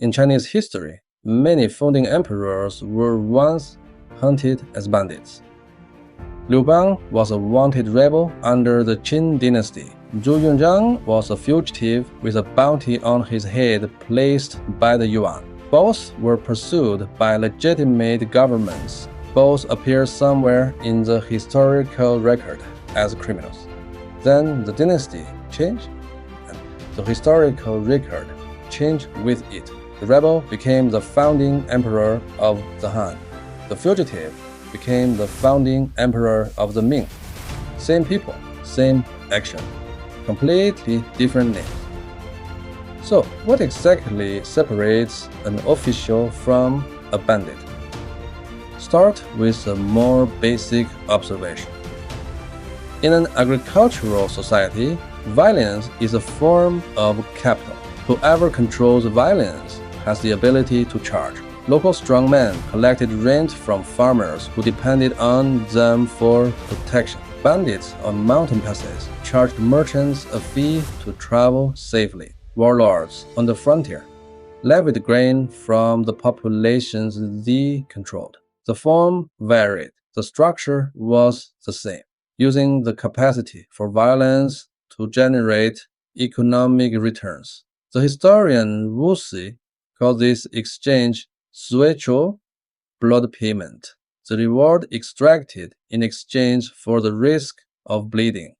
In Chinese history, many founding emperors were once hunted as bandits. Liu Bang was a wanted rebel under the Qin dynasty. Zhu Yuanzhang was a fugitive with a bounty on his head placed by the yuan. Both were pursued by legitimate governments. Both appear somewhere in the historical record as criminals. Then the dynasty changed, and the historical record changed with it. The rebel became the founding emperor of the Han. The fugitive became the founding emperor of the Ming. Same people, same action, completely different names. So, what exactly separates an official from a bandit? Start with a more basic observation. In an agricultural society, violence is a form of capital. Whoever controls violence has the ability to charge. Local strongmen collected rent from farmers who depended on them for protection. Bandits on mountain passes charged merchants a fee to travel safely. Warlords on the frontier levied grain from the populations they controlled. The form varied. The structure was the same, using the capacity for violence to generate economic returns. The historian Wu Si called this exchange chou, blood payment, the reward extracted in exchange for the risk of bleeding.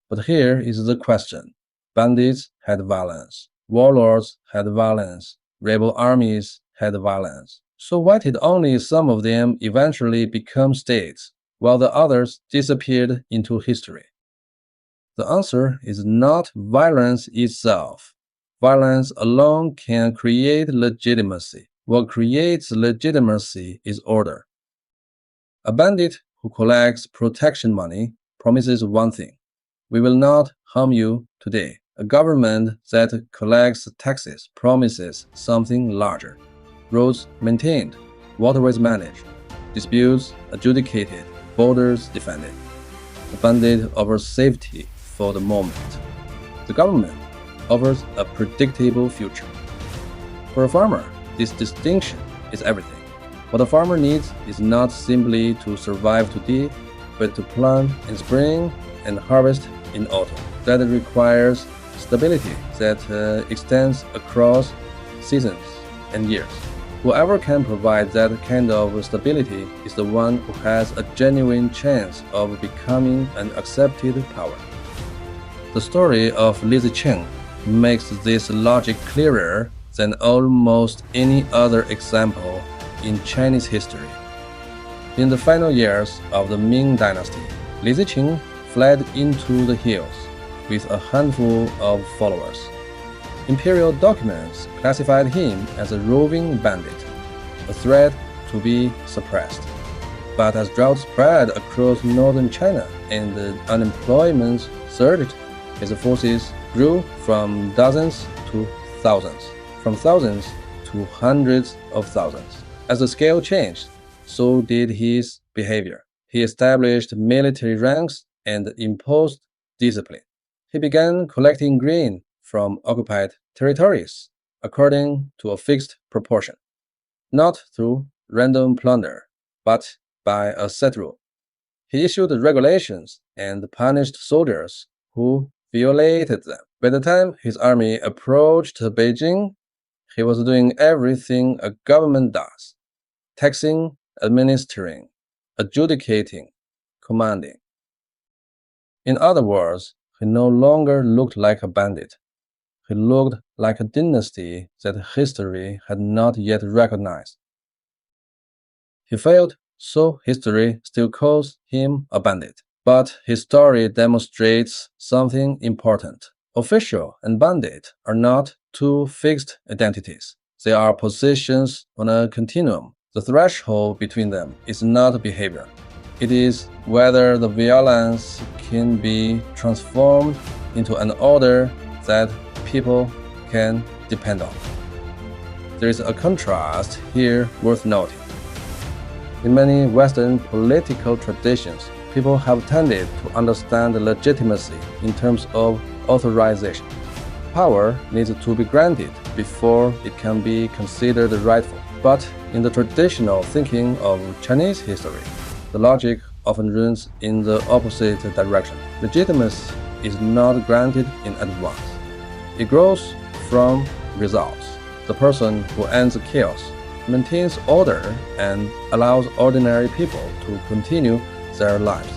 But here is the question. Bandits had violence. Warlords had violence. Rebel armies had violence. So why did only some of them eventually become states, while the others disappeared into history? The answer is not violence itself. Violence alone can create legitimacy. What creates legitimacy is order. A bandit who collects protection money promises one thing: we will not harm you today. A government that collects taxes promises something larger: roads maintained, waterways managed, disputes adjudicated, borders defended. The bandit offers safety for the moment. The government offers a predictable future. For a farmer, this distinction is everything. What a farmer needs is not simply to survive today, but to plant in spring and harvest in autumn. That requires stability that extends across seasons and years. Whoever can provide that kind of stability is the one who has a genuine chance of becoming an accepted power. The story of Li Zicheng makes this logic clearer than almost any other example in Chinese history. In the final years of the Ming dynasty, Li Zicheng fled into the hills with a handful of followers. Imperial documents classified him as a roving bandit, a threat to be suppressed. But as drought spread across northern China and unemployment surged, his forces grew from dozens to thousands, from thousands to hundreds of thousands. As the scale changed, so did his behavior. He established military ranks and imposed discipline. He began collecting grain from occupied territories according to a fixed proportion, not through random plunder, but by a set rule. He issued regulations and punished soldiers who violated them. By the time his army approached Beijing, he was doing everything a government does: taxing, administering, adjudicating, commanding. In other words, he no longer looked like a bandit. He looked like a dynasty that history had not yet recognized. He failed, so history still calls him a bandit. But his story demonstrates something important. Official and bandit are not two fixed identities. They are positions on a continuum. The threshold between them is not behavior. It is whether the violence can be transformed into an order that people can depend on. There is a contrast here worth noting. In many Western political traditions, people have tended to understand legitimacy in terms of authorization. Power needs to be granted before it can be considered rightful. But in the traditional thinking of Chinese history, the logic often runs in the opposite direction. Legitimacy is not granted in advance. It grows from results. The person who ends chaos, maintains order, and allows ordinary people to continue their lives.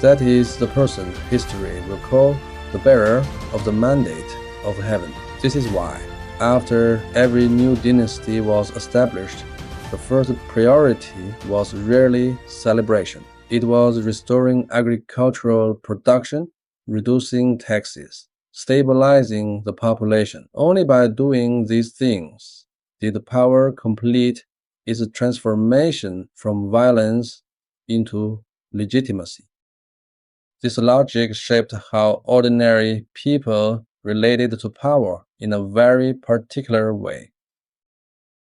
That is the person history will call the bearer of the mandate of heaven. This is why, after every new dynasty was established, the first priority was rarely celebration. It was restoring agricultural production, reducing taxes, stabilizing the population. Only by doing these things did the power complete its transformation from violence into legitimacy. This logic shaped how ordinary people related to power in a very particular way.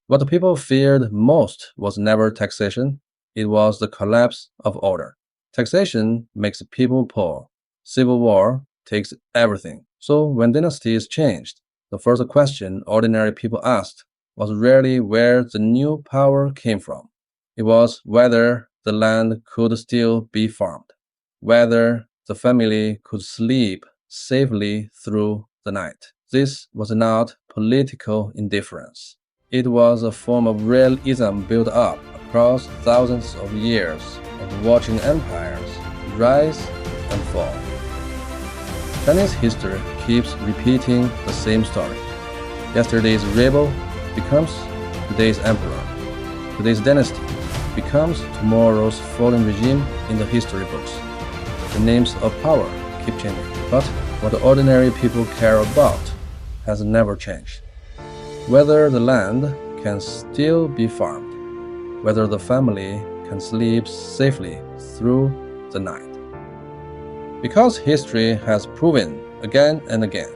What the people feared most was never taxation, it was the collapse of order. Taxation makes people poor. Civil war takes everything. So when dynasties changed, the first question ordinary people asked was rarely where the new power came from. It was whether the land could still be farmed, whether the family could sleep safely through the night. This was not political indifference. It was a form of realism built up across thousands of years of watching empires rise and fall. Chinese history keeps repeating the same story. Yesterday's rebel becomes today's emperor. Today's dynasty becomes tomorrow's fallen regime in the history books. The names of power keep changing, but what ordinary people care about has never changed. Whether the land can still be farmed, whether the family can sleep safely through the night. Because history has proven again and again,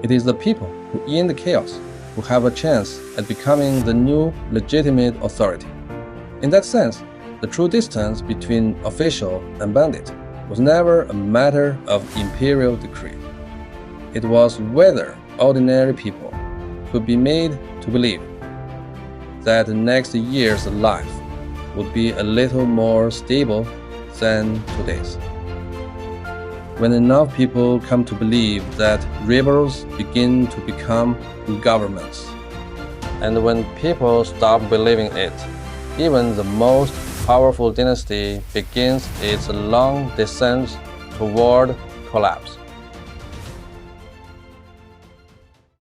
it is the people who in the chaos who have a chance at becoming the new legitimate authority. In that sense, the true distance between official and bandit was never a matter of imperial decree. It was whether ordinary people could be made to believe that the next year's life would be a little more stable than today's. When enough people come to believe that rebels begin to become governments, and when people stop believing it, even the most powerful dynasty begins its long descent toward collapse.